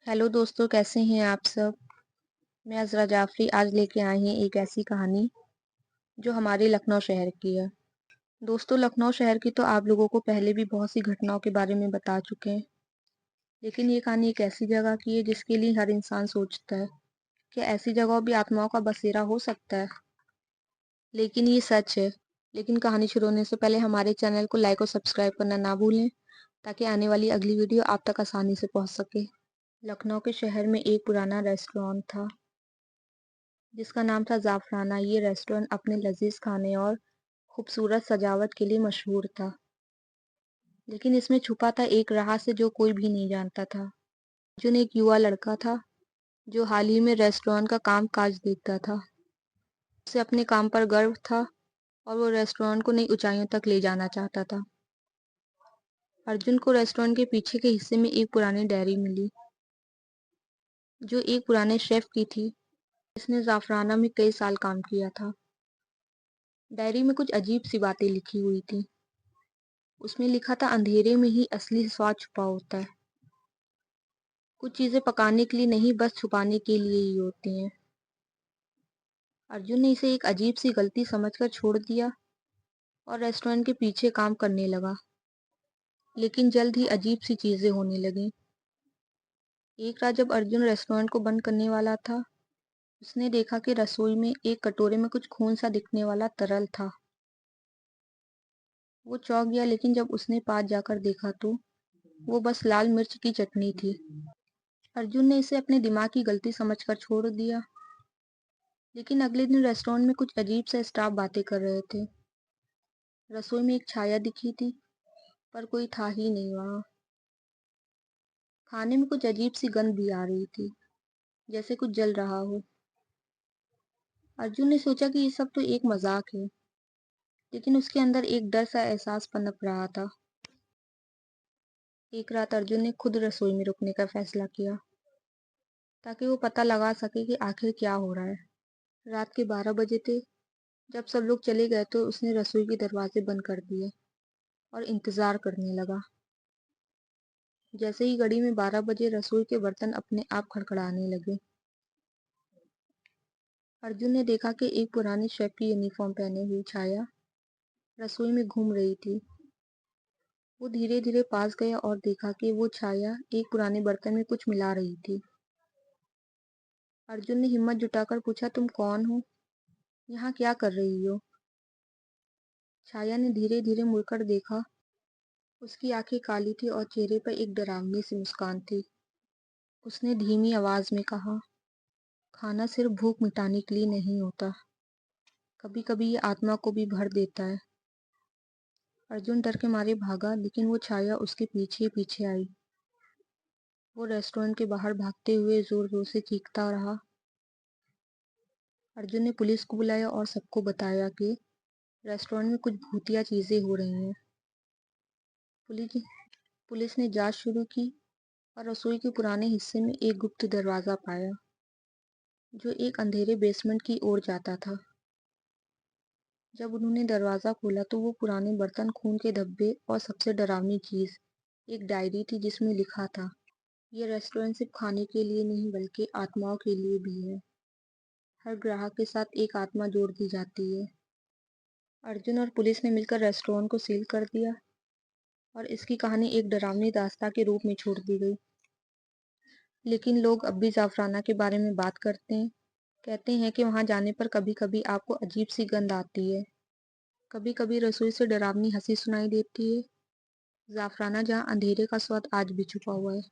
Hello दोस्तों, कैसे हैं आप सब। मैं अज़रा जाफ़री आज लेके आई हैं एक ऐसी कहानी जो हमारे लखनऊ शहर की है। दोस्तों, लखनऊ शहर की तो आप लोगों को पहले भी बहुत सी घटनाओं के बारे में बता चुके हैं, लेकिन ये कहानी एक ऐसी जगह की है जिसके लिए हर इंसान सोचता है कि ऐसी जगहों भी आत्माओं का बसेरा हो सकता है। लेकिन ये सच है। लेकिन कहानी शुरू होने से पहले हमारे चैनल को लाइक और सब्सक्राइब करना ना भूलें, ताकि आने वाली अगली वीडियो आप तक आसानी से पहुंच सके। लखनऊ के शहर में एक पुराना रेस्टोरेंट था जिसका नाम था ज़ाफ़राना। ये रेस्टोरेंट अपने लजीज खाने और खूबसूरत सजावट के लिए मशहूर था, लेकिन इसमें छुपा था एक राज जो कोई भी नहीं जानता था। अर्जुन एक युवा लड़का था जो हाल ही में रेस्टोरेंट का काम काज देखता था। उसे अपने काम पर गर्व था और वो रेस्टोरेंट को नई ऊंचाइयों तक ले जाना चाहता था। अर्जुन को रेस्टोरेंट के पीछे के हिस्से में एक पुरानी डायरी मिली जो एक पुराने शेफ की थी जिसने ज़ाफ़राना में कई साल काम किया था। डायरी में कुछ अजीब सी बातें लिखी हुई थी। उसमें लिखा था, अंधेरे में ही असली स्वाद छुपा होता है। कुछ चीजें पकाने के लिए नहीं, बस छुपाने के लिए ही होती हैं। अर्जुन ने इसे एक अजीब सी गलती समझकर छोड़ दिया और रेस्टोरेंट के पीछे काम करने लगा। लेकिन जल्द ही अजीब सी चीजें होने लगी। एक रात जब अर्जुन रेस्टोरेंट को बंद करने वाला था, उसने देखा कि रसोई में एक कटोरे में कुछ खून सा दिखने वाला तरल था। वो चौंक गया, लेकिन जब उसने पास जाकर देखा तो वो बस लाल मिर्च की चटनी थी। अर्जुन ने इसे अपने दिमाग की गलती समझकर छोड़ दिया। लेकिन अगले दिन रेस्टोरेंट में कुछ अजीब सा स्टाफ बातें कर रहे थे। रसोई में एक छाया दिखी थी, पर कोई था ही नहीं वहाँ। खाने में कुछ अजीब सी गंध भी आ रही थी, जैसे कुछ जल रहा हो। अर्जुन ने सोचा कि ये सब तो एक मजाक है, लेकिन उसके अंदर एक डर सा एहसास पनप रहा था। एक रात अर्जुन ने खुद रसोई में रुकने का फैसला किया, ताकि वो पता लगा सके कि आखिर क्या हो रहा है। रात के 12 बजे थे। जब सब लोग चले गए तो उसने रसोई के दरवाजे बंद कर दिए और इंतजार करने लगा। जैसे ही घड़ी में 12 बजे, रसोई के बर्तन अपने आप खड़खड़ाने लगे। अर्जुन ने देखा कि एक पुरानी शेफ की यूनिफॉर्म पहने हुई छाया रसोई में घूम रही थी। वो धीरे धीरे पास गया और देखा कि वो छाया एक पुराने बर्तन में कुछ मिला रही थी। अर्जुन ने हिम्मत जुटाकर पूछा, तुम कौन हो? यहाँ क्या कर रही हो? छाया ने धीरे धीरे मुड़कर देखा। उसकी आंखें काली थी और चेहरे पर एक डरावनी सी मुस्कान थी। उसने धीमी आवाज में कहा, खाना सिर्फ भूख मिटाने के लिए नहीं होता, कभी कभी ये आत्मा को भी भर देता है। अर्जुन डर के मारे भागा, लेकिन वो छाया उसके पीछे पीछे आई। वो रेस्टोरेंट के बाहर भागते हुए जोर जोर से चीखता रहा। अर्जुन ने पुलिस को बुलाया और सबको बताया कि रेस्टोरेंट में कुछ भूतिया चीजें हो रही हैं। पुलिस पुलिस ने जांच शुरू की और रसोई के पुराने हिस्से में एक गुप्त दरवाजा पाया जो एक अंधेरे बेसमेंट की ओर जाता था। जब उन्होंने दरवाजा खोला तो वो पुराने बर्तन, खून के धब्बे और सबसे डरावनी चीज एक डायरी थी जिसमें लिखा था, ये रेस्टोरेंट सिर्फ खाने के लिए नहीं बल्कि आत्माओं के लिए भी है। हर ग्राहक के साथ एक आत्मा जोड़ दी जाती है। अर्जुन और पुलिस ने मिलकर रेस्टोरेंट को सील कर दिया और इसकी कहानी एक डरावनी दास्तां के रूप में छोड़ दी गई। लेकिन लोग अब भी जाफराना के बारे में बात करते हैं। कहते हैं कि वहां जाने पर कभी कभी आपको अजीब सी गंध आती है, कभी कभी रसोई से डरावनी हंसी सुनाई देती है। जाफराना जहाँ अंधेरे का स्वाद आज भी छुपा हुआ है।